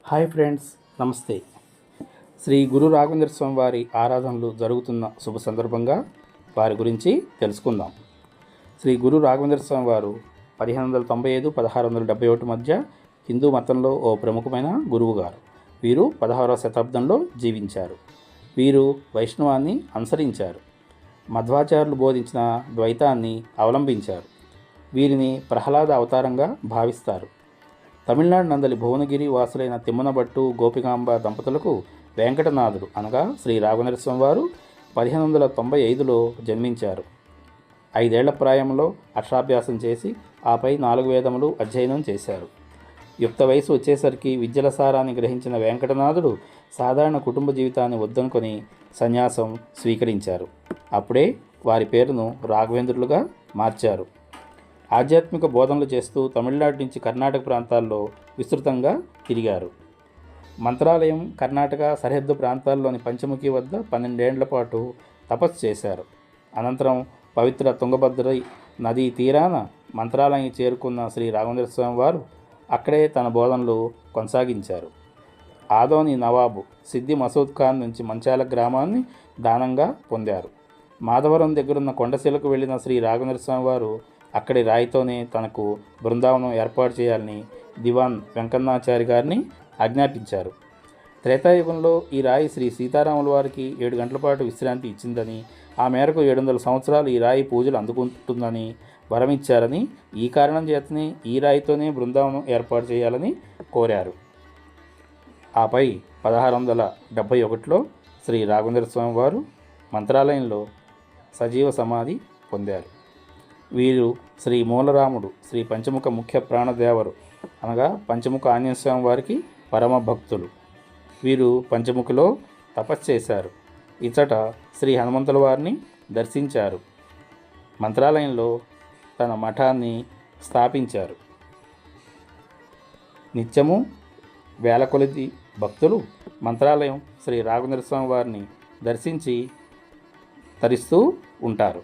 Hi friends, నమస్తే. శ్రీ గురు రాఘవేంద్ర స్వామి వారి ఆరాధనలు జరుగుతున్న శుభ సందర్భంగా వారి గురించి తెలుసుకుందాం. శ్రీ గురు రాఘవేంద్ర స్వామి వారు 1595-1671 మధ్య హిందూ మతంలో ఓ ప్రముఖమైన గురువు గారు. వీరు 16వ శతాబ్దంలో జీవించారు. వీరు వైష్ణవాన్ని అనుసరించారు. మధ్వాచార్యులు బోధించిన ద్వైతాన్ని అవలంబించారు. వీరిని ప్రహ్లాద అవతారంగా భావిస్తారు. తమిళనాడు నందలి భువనగిరి వాసులైన తిమ్మనబట్టు గోపికాంబ దంపతులకు వెంకటనాథుడు అనగా శ్రీ రాఘవేంద్ర స్వామి వారు 1595లో జన్మించారు. 5 ఏళ్ల ప్రాయంలో అక్షరాభ్యాసం చేసి ఆపై 4 వేదములు అధ్యయనం చేశారు. యుక్త వయసు వచ్చేసరికి విద్యల సారాన్ని గ్రహించిన వెంకటనాథుడు సాధారణ కుటుంబ జీవితాన్ని వద్దనుకొని సన్యాసం స్వీకరించారు. అప్పుడే వారి పేరును రాఘవేంద్రులుగా మార్చారు. ఆధ్యాత్మిక బోధనలు చేస్తూ తమిళనాడు నుంచి కర్ణాటక ప్రాంతాల్లో విస్తృతంగా తిరిగారు. మంత్రాలయం కర్ణాటక సరిహద్దు ప్రాంతాల్లోని పంచముఖి వద్ద 12 ఏళ్ల పాటు తపస్సు చేశారు. అనంతరం పవిత్ర తుంగభద్ర నదీ తీరాన మంత్రాలయం చేరుకున్న శ్రీ రాఘవేంద్ర స్వామి వారు అక్కడే తన బోధనలు కొనసాగించారు. ఆదోని నవాబు సిద్ది మసూద్ ఖాన్ నుంచి మంచాల గ్రామాన్ని దానంగా పొందారు. మాధవరం దగ్గరున్న కొండశిలకు వెళ్ళిన శ్రీ రాఘవేంద్ర స్వామి వారు అక్కడి రాయితోనే తనకు బృందావనం ఏర్పాటు చేయాలని దివాన్ వెంకన్నాచారి గారిని ఆజ్ఞాపించారు. త్రేతాయుగంలో ఈ రాయి శ్రీ సీతారాముల వారికి 7 గంటల పాటు విశ్రాంతి ఇచ్చిందని, ఆ మేరకు 700 సంవత్సరాలు ఈ రాయి పూజలు అందుకుంటుందని వరమిచ్చారని, ఈ కారణం చేతనే ఈ రాయితోనే బృందావనం ఏర్పాటు చేయాలని కోరారు. ఆపై 1671లో శ్రీ రాఘవేంద్ర స్వామి వారు మంత్రాలయంలో సజీవ సమాధి పొందారు. వీరు శ్రీ మూలరాముడు శ్రీ పంచముఖ ముఖ్య ప్రాణదేవరు అనగా పంచముఖ ఆంజనేయ స్వామి వారికి పరమ భక్తులు. వీరు పంచముఖిలో తపస్సు చేశారు. ఇచ్చట శ్రీ హనుమంతుల వారిని దర్శించారు. మంత్రాలయంలో తన మఠాన్ని స్థాపించారు. నిత్యము వేల కొలది భక్తులు మంత్రాలయం శ్రీ రాఘవేంద్ర స్వామి వారిని దర్శించి తరిస్తూ ఉంటారు.